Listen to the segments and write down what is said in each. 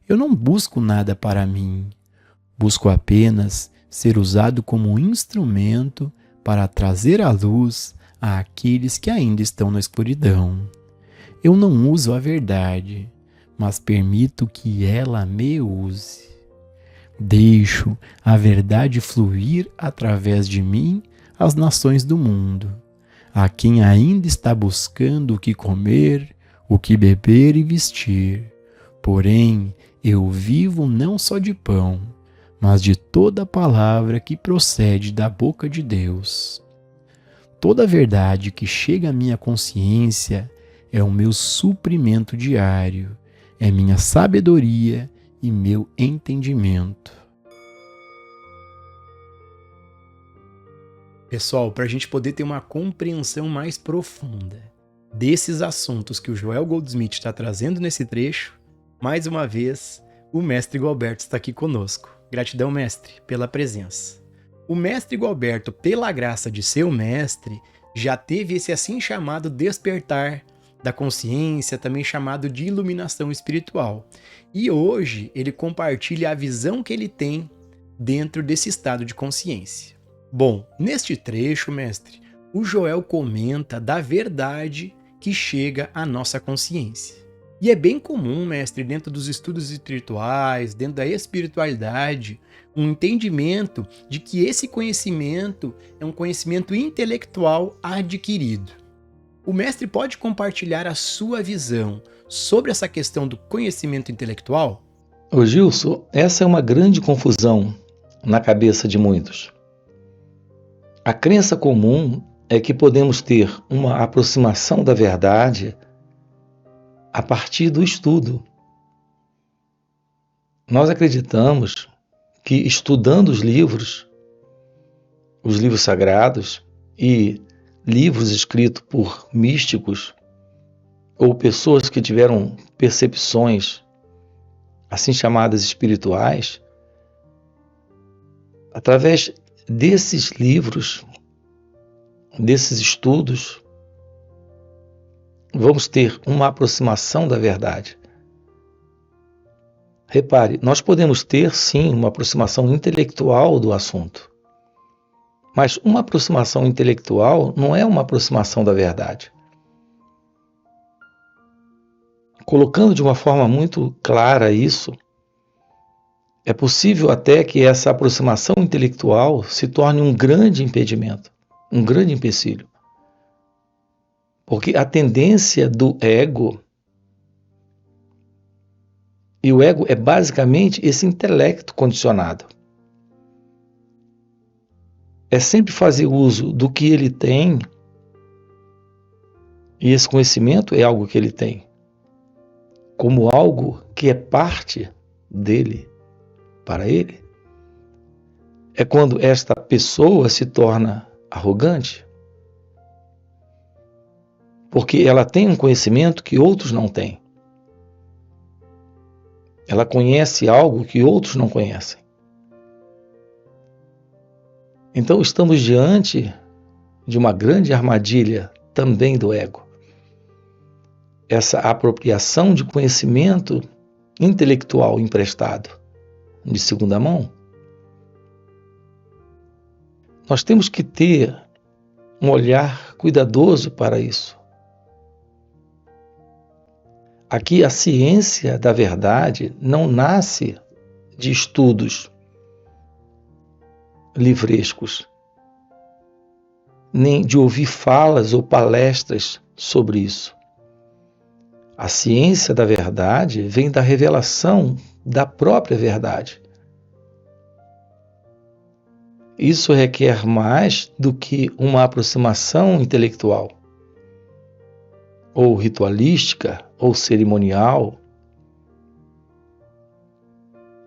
Eu não busco nada para mim. Busco apenas ser usado como um instrumento para trazer a luz àqueles que ainda estão na escuridão. Eu não uso a verdade, mas permito que ela me use. Deixo a verdade fluir através de mim às nações do mundo, a quem ainda está buscando o que comer, o que beber e vestir. Porém, eu vivo não só de pão, mas de toda palavra que procede da boca de Deus. Toda verdade que chega à minha consciência é o meu suprimento diário, é minha sabedoria e meu entendimento. Pessoal, para a gente poder ter uma compreensão mais profunda desses assuntos que o Joel Goldsmith está trazendo nesse trecho, mais uma vez, o mestre Gualberto está aqui conosco. Gratidão, mestre, pela presença. O mestre Gualberto, pela graça de seu mestre, já teve esse assim chamado despertar da consciência, também chamado de iluminação espiritual. E hoje ele compartilha a visão que ele tem dentro desse estado de consciência. Bom, neste trecho, mestre, o Joel comenta da verdade que chega à nossa consciência. E é bem comum, mestre, dentro dos estudos espirituais, dentro da espiritualidade, um entendimento de que esse conhecimento é um conhecimento intelectual adquirido. O mestre pode compartilhar a sua visão sobre essa questão do conhecimento intelectual? Ô Gilson, essa é uma grande confusão na cabeça de muitos. A crença comum é que podemos ter uma aproximação da verdade a partir do estudo. Nós acreditamos que estudando os livros sagrados e livros escritos por místicos ou pessoas que tiveram percepções assim chamadas espirituais, através desses livros, desses estudos, vamos ter uma aproximação da verdade. Repare, nós podemos ter sim uma aproximação intelectual do assunto, mas uma aproximação intelectual não é uma aproximação da verdade. Colocando de uma forma muito clara isso, é possível até que essa aproximação intelectual se torne um grande impedimento, um grande empecilho. Porque a tendência do ego, e o ego é basicamente esse intelecto condicionado, é sempre fazer uso do que ele tem, e esse conhecimento é algo que ele tem, como algo que é parte dele, para ele. É quando esta pessoa se torna arrogante, porque ela tem um conhecimento que outros não têm. Ela conhece algo que outros não conhecem. Então estamos diante de uma grande armadilha também do ego. Essa apropriação de conhecimento intelectual emprestado de segunda mão. Nós temos que ter um olhar cuidadoso para isso. Aqui a ciência da verdade não nasce de estudos livrescos, nem de ouvir falas ou palestras sobre isso. A ciência da verdade vem da revelação da própria verdade. Isso requer mais do que uma aproximação intelectual, ou ritualística, ou cerimonial,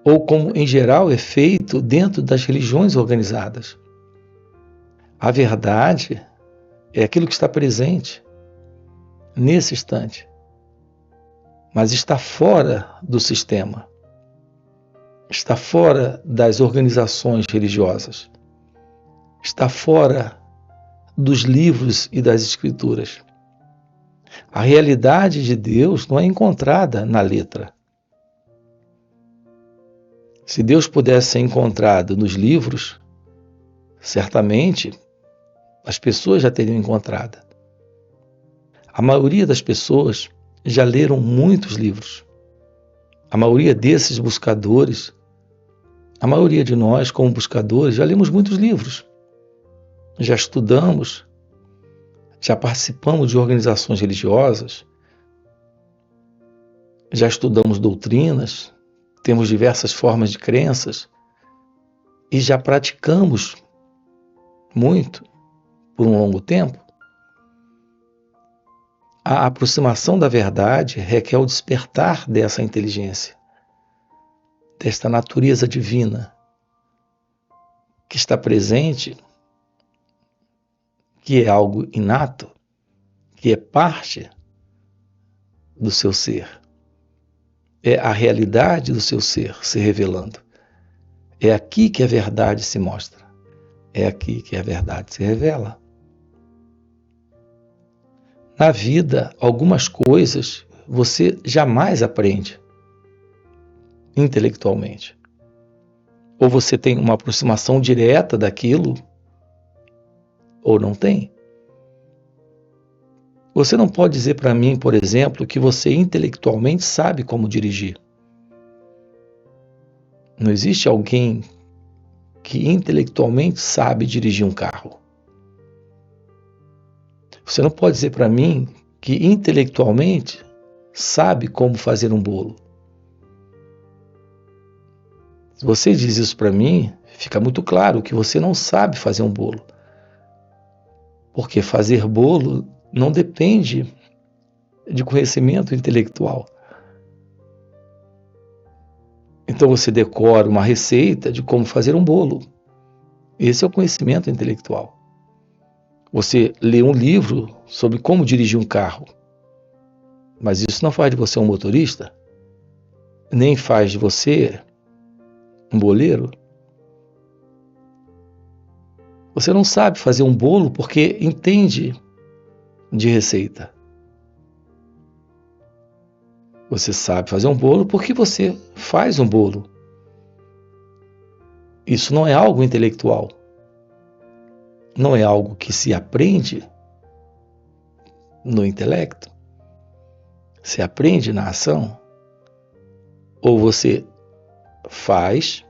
ou como em geral é feito dentro das religiões organizadas. A verdade é aquilo que está presente nesse instante, mas está fora do sistema, está fora das organizações religiosas, está fora dos livros e das escrituras. A realidade de Deus não é encontrada na letra. Se Deus pudesse ser encontrado nos livros, certamente as pessoas já teriam encontrado. A maioria das pessoas já leram muitos livros. A maioria desses buscadores, a maioria de nós, como buscadores, já lemos muitos livros. Já estudamos, já participamos de organizações religiosas, já estudamos doutrinas, temos diversas formas de crenças e já praticamos muito por um longo tempo. A aproximação da verdade requer o despertar dessa inteligência, desta natureza divina que está presente, que é algo inato, que é parte do seu ser. É a realidade do seu ser se revelando. É aqui que a verdade se mostra. É aqui que a verdade se revela. Na vida, algumas coisas você jamais aprende intelectualmente. Ou você tem uma aproximação direta daquilo, ou não tem. Você não pode dizer para mim, por exemplo, que você intelectualmente sabe como dirigir. Não existe alguém que intelectualmente sabe dirigir um carro. Você não pode dizer para mim que intelectualmente sabe como fazer um bolo. Se você diz isso para mim, fica muito claro que você não sabe fazer um bolo. Porque fazer bolo não depende de conhecimento intelectual. Então você decora uma receita de como fazer um bolo. Esse é o conhecimento intelectual. Você lê um livro sobre como dirigir um carro. Mas isso não faz de você um motorista, nem faz de você um boleiro. Você não sabe fazer um bolo porque entende de receita. Você sabe fazer um bolo porque você faz um bolo. Isso não é algo intelectual. Não é algo que se aprende no intelecto. Se aprende na ação. Ou você faz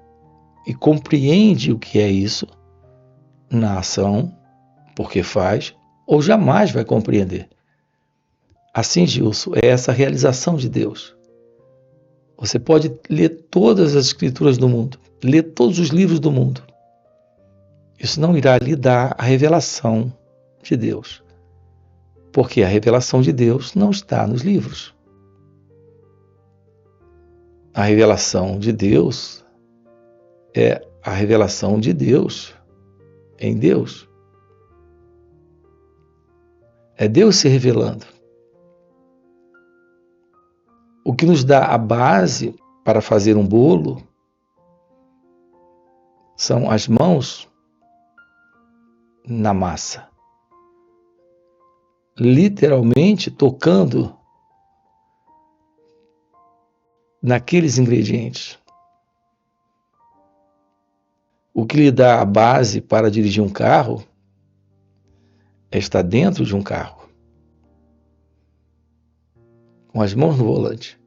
e compreende o que é isso na ação, porque faz, ou jamais vai compreender. Assim, Gilson, é essa realização de Deus. Você pode ler todas as escrituras do mundo, ler todos os livros do mundo. Isso não irá lhe dar a revelação de Deus, porque a revelação de Deus não está nos livros. A revelação de Deus é a revelação de Deus em Deus. É Deus se revelando. O que nos dá a base para fazer um bolo são as mãos na massa, literalmente tocando naqueles ingredientes. O que lhe dá a base para dirigir um carro é estar dentro de um carro, com as mãos no volante.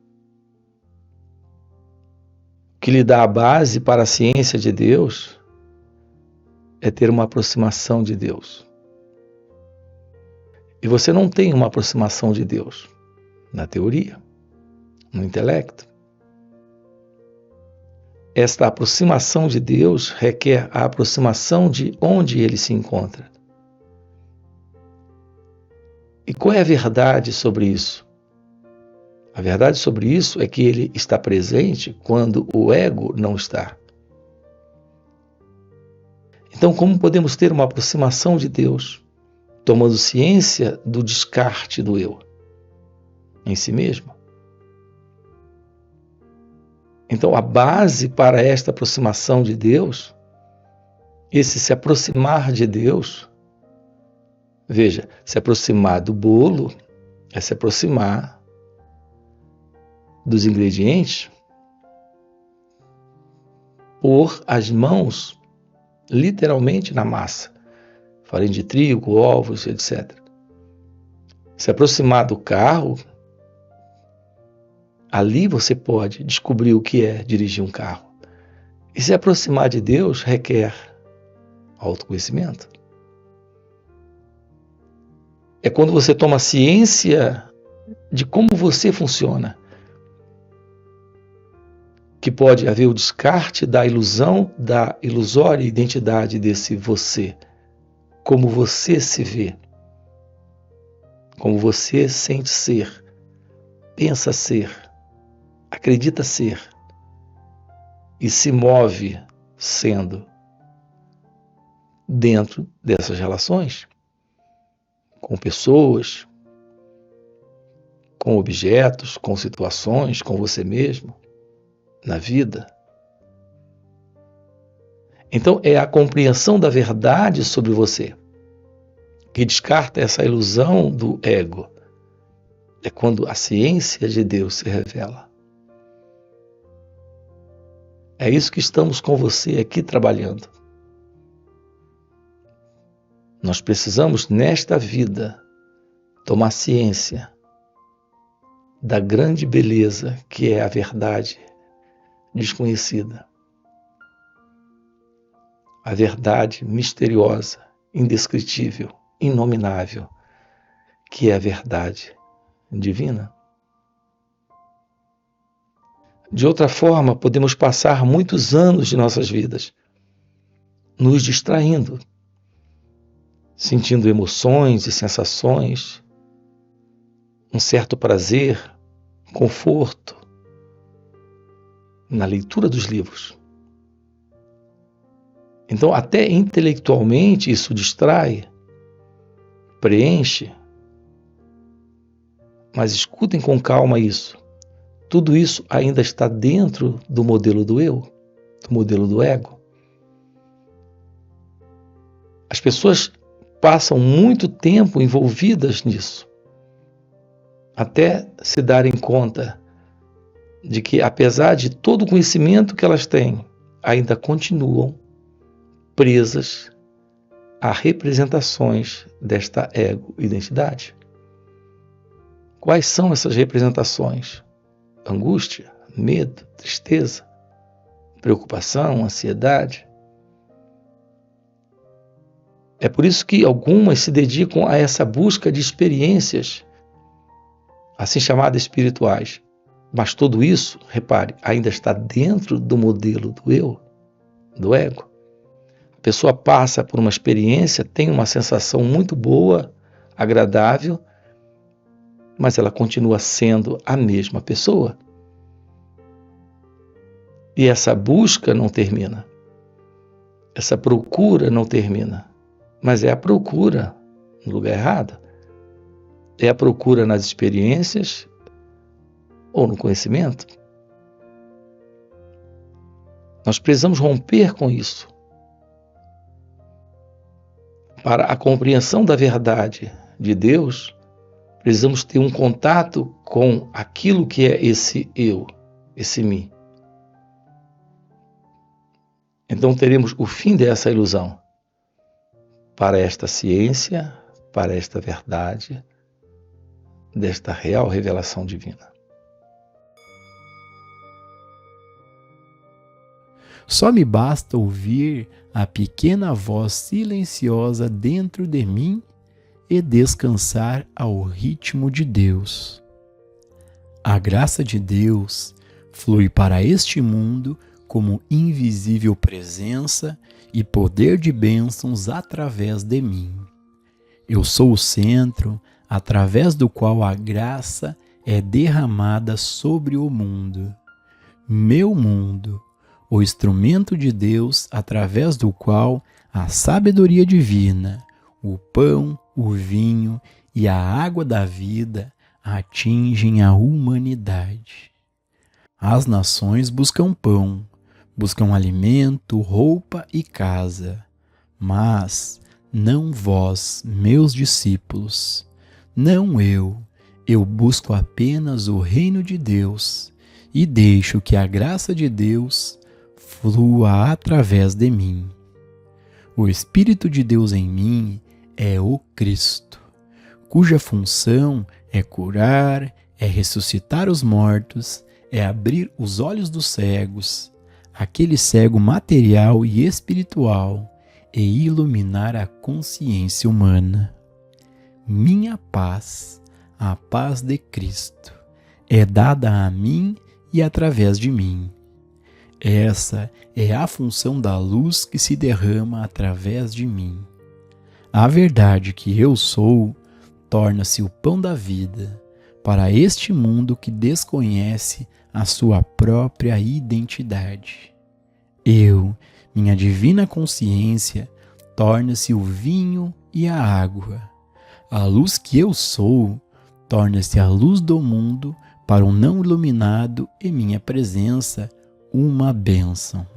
O que lhe dá a base para a ciência de Deus é ter uma aproximação de Deus. E você não tem uma aproximação de Deus na teoria, no intelecto. Esta aproximação de Deus requer a aproximação de onde Ele se encontra. E qual é a verdade sobre isso? A verdade sobre isso é que Ele está presente quando o ego não está. Então, como podemos ter uma aproximação de Deus, tomando ciência do descarte do eu em si mesmo? Então, a base para esta aproximação de Deus, esse se aproximar de Deus, veja, se aproximar do bolo é se aproximar dos ingredientes pôr as mãos literalmente na massa, farinha de trigo, ovos, etc. Se aproximar do carro, ali você pode descobrir o que é dirigir um carro. E se aproximar de Deus requer autoconhecimento. É quando você toma ciência de como você funciona, que pode haver o descarte da ilusão, da ilusória identidade desse você, como você se vê, como você sente ser, pensa ser, acredita ser e se move sendo dentro dessas relações, com pessoas, com objetos, com situações, com você mesmo, na vida. Então é a compreensão da verdade sobre você que descarta essa ilusão do ego. É quando a ciência de Deus se revela. É isso que estamos com você aqui trabalhando. Nós precisamos, nesta vida, tomar ciência da grande beleza que é a verdade desconhecida. A verdade misteriosa, indescritível, inominável, que é a verdade divina. De outra forma, podemos passar muitos anos de nossas vidas nos distraindo, sentindo emoções e sensações, um certo prazer, conforto na leitura dos livros. Então, até intelectualmente isso distrai, preenche, mas escutem com calma isso. Tudo isso ainda está dentro do modelo do eu, do modelo do ego. As pessoas passam muito tempo envolvidas nisso, até se darem conta de que, apesar de todo o conhecimento que elas têm, ainda continuam presas a representações desta ego-identidade. Quais são essas representações? Angústia, medo, tristeza, preocupação, ansiedade. É por isso que algumas se dedicam a essa busca de experiências, assim chamadas espirituais. Mas tudo isso, repare, ainda está dentro do modelo do eu, do ego. A pessoa passa por uma experiência, tem uma sensação muito boa, agradável, mas ela continua sendo a mesma pessoa. E essa busca não termina. Essa procura não termina. Mas é a procura no lugar errado. É a procura nas experiências ou no conhecimento. Nós precisamos romper com isso. Para a compreensão da verdade de Deus, precisamos ter um contato com aquilo que é esse eu, esse mim. Então teremos o fim dessa ilusão. Para esta ciência, para esta verdade, desta real revelação divina. Só me basta ouvir a pequena voz silenciosa dentro de mim e descansar ao ritmo de Deus. A graça de Deus flui para este mundo como invisível presença e poder de bênçãos através de mim. Eu sou o centro através do qual a graça é derramada sobre o mundo. Meu mundo, o instrumento de Deus através do qual a sabedoria divina, o pão, o vinho e a água da vida atingem a humanidade. As nações buscam pão, buscam alimento, roupa e casa, mas não vós, meus discípulos, não eu busco apenas o reino de Deus e deixo que a graça de Deus flua através de mim. O Espírito de Deus em mim é o Cristo, cuja função é curar, é ressuscitar os mortos, é abrir os olhos dos cegos, aquele cego material e espiritual, e iluminar a consciência humana. Minha paz, a paz de Cristo, é dada a mim e através de mim. Essa é a função da luz que se derrama através de mim. A verdade que eu sou torna-se o pão da vida para este mundo que desconhece a sua própria identidade. Eu, minha divina consciência, torna-se o vinho e a água. A luz que eu sou torna-se a luz do mundo para um não iluminado e minha presença uma bênção.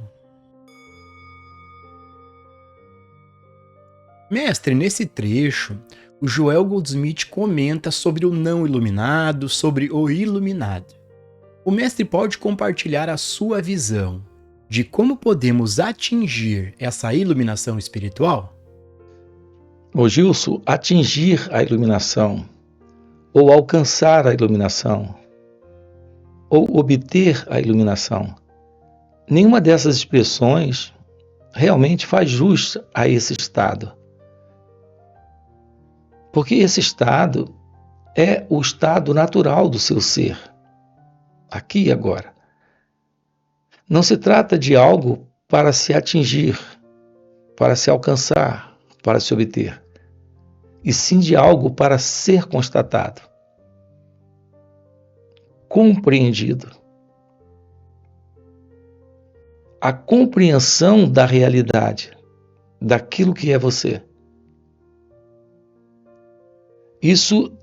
Mestre, nesse trecho, o Joel Goldsmith comenta sobre o não iluminado, sobre o iluminado. O mestre pode compartilhar a sua visão de como podemos atingir essa iluminação espiritual? Ô Gilson, atingir a iluminação, ou alcançar a iluminação, ou obter a iluminação, nenhuma dessas expressões realmente faz jus a esse estado. Porque esse estado é o estado natural do seu ser, aqui e agora. Não se trata de algo para se atingir, para se alcançar, para se obter, e sim de algo para ser constatado, compreendido. A compreensão da realidade, daquilo que é você. Isso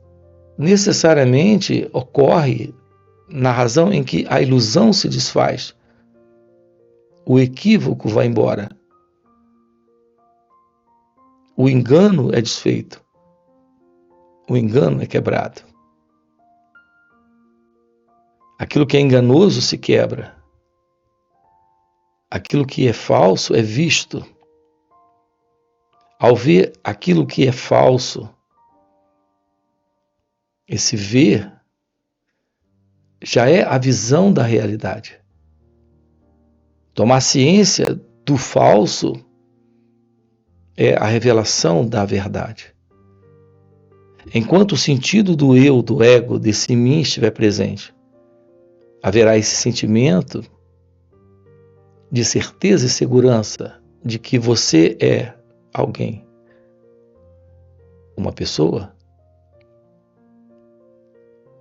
necessariamente ocorre na razão em que a ilusão se desfaz, o equívoco vai embora, o engano é desfeito, o engano é quebrado. Aquilo que é enganoso se quebra, aquilo que é falso é visto. Ao ver aquilo que é falso, esse ver já é a visão da realidade. Tomar ciência do falso é a revelação da verdade. Enquanto o sentido do eu, do ego, desse mim estiver presente, haverá esse sentimento de certeza e segurança de que você é alguém, uma pessoa,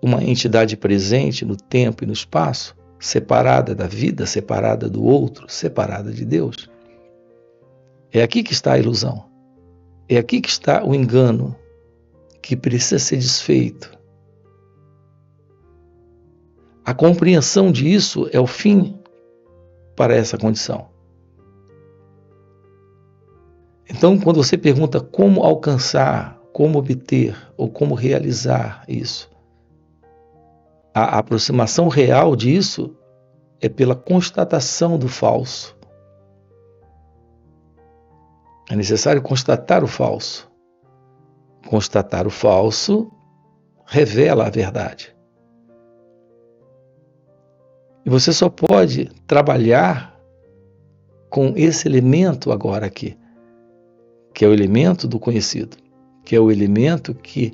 uma entidade presente no tempo e no espaço, separada da vida, separada do outro, separada de Deus. É aqui que está a ilusão. É aqui que está o engano, que precisa ser desfeito. A compreensão disso é o fim para essa condição. Então, quando você pergunta como alcançar, como obter ou como realizar isso, a aproximação real disso é pela constatação do falso. É necessário constatar o falso. Constatar o falso revela a verdade. E você só pode trabalhar com esse elemento agora aqui, que é o elemento do conhecido, que é o elemento que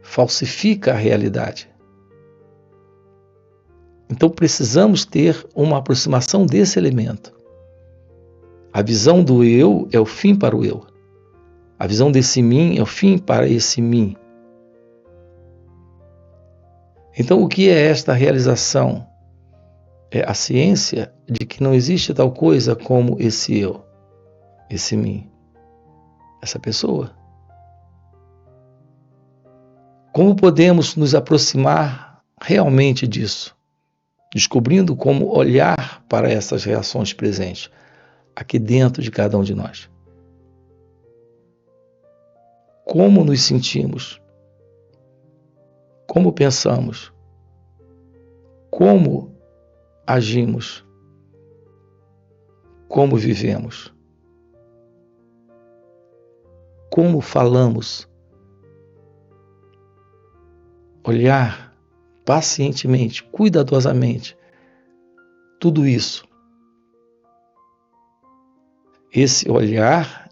falsifica a realidade. Então precisamos ter uma aproximação desse elemento. A visão do eu é o fim para o eu. A visão desse mim é o fim para esse mim. Então o que é esta realização? É a ciência de que não existe tal coisa como esse eu, esse mim, essa pessoa. Como podemos nos aproximar realmente disso? Descobrindo como olhar para essas reações presentes aqui dentro de cada um de nós. Como nos sentimos? Como pensamos? Como agimos? como vivemos, como falamos, olhar pacientemente, cuidadosamente, tudo isso. Esse olhar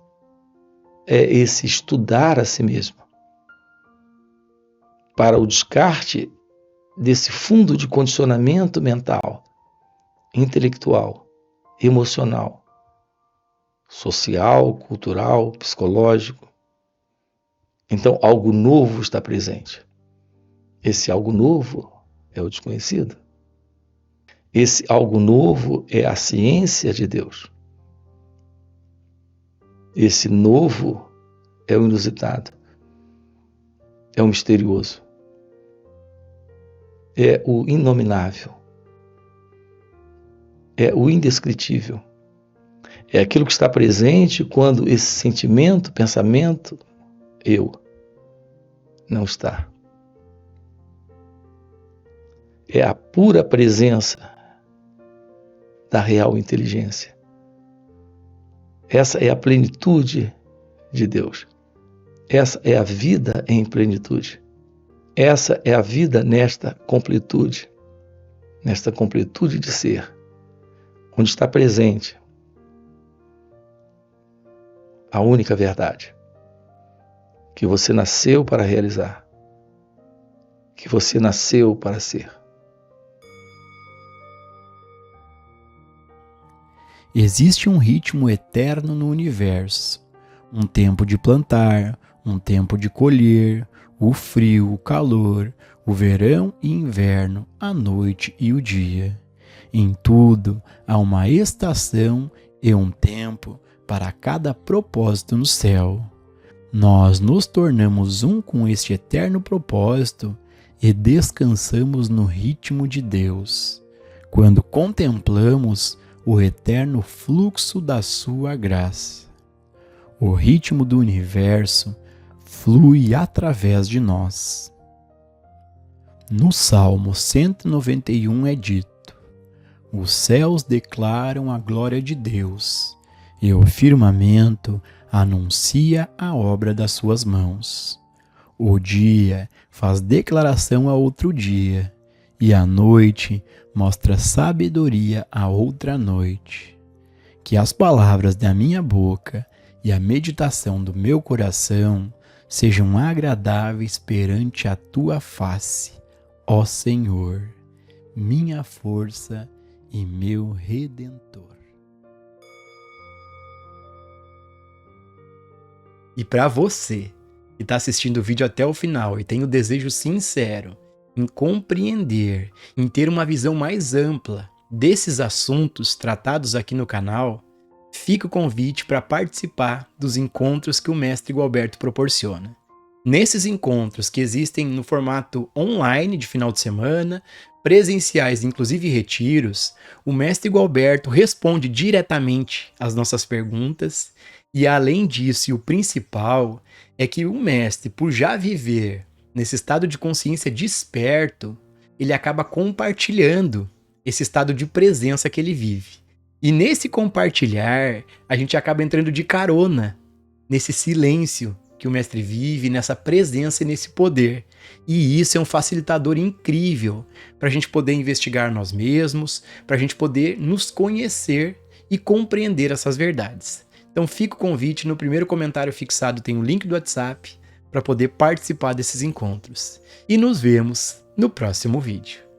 é esse estudar a si mesmo, para o descarte desse fundo de condicionamento mental, intelectual, emocional, social, cultural, psicológico. Então, algo novo está presente. Esse algo novo é o desconhecido. Esse algo novo é a ciência de Deus. Esse novo é o inusitado, é o misterioso, é o inominável, é o indescritível. É aquilo que está presente quando esse sentimento, pensamento, eu, não está. É a pura presença da real inteligência. Essa é a plenitude de Deus. Essa é a vida em plenitude. Essa é a vida nesta completude de ser, onde está presente a única verdade que você nasceu para realizar, que você nasceu para ser. Existe um ritmo eterno no universo, um tempo de plantar, um tempo de colher, o frio, o calor, o verão e inverno, a noite e o dia. Em tudo há uma estação e um tempo para cada propósito no céu. Nós nos tornamos um com este eterno propósito e descansamos no ritmo de Deus, quando contemplamos o eterno fluxo da sua graça. O ritmo do universo flui através de nós. No Salmo 191 é dito: os céus declaram a glória de Deus, e o firmamento anuncia a obra das suas mãos. O dia faz declaração a outro dia, e a noite mostra sabedoria a outra noite. Que as palavras da minha boca e a meditação do meu coração sejam agradáveis perante a tua face, ó Senhor, minha força e meu Redentor. E para você que está assistindo o vídeo até o final e tem o desejo sincero em compreender, em ter uma visão mais ampla desses assuntos tratados aqui no canal, fica o convite para participar dos encontros que o Mestre Gualberto proporciona. Nesses encontros, que existem no formato online de final de semana, presenciais, inclusive retiros, o Mestre Gualberto responde diretamente às nossas perguntas e, além disso, e o principal, é que o Mestre, por já viver nesse estado de consciência desperto, ele acaba compartilhando esse estado de presença que ele vive. E nesse compartilhar, a gente acaba entrando de carona nesse silêncio que o Mestre vive, nessa presença e nesse poder. E isso é um facilitador incrível para a gente poder investigar nós mesmos, para a gente poder nos conhecer e compreender essas verdades. Então fica o convite, no primeiro comentário fixado tem o link do WhatsApp para poder participar desses encontros. E nos vemos no próximo vídeo.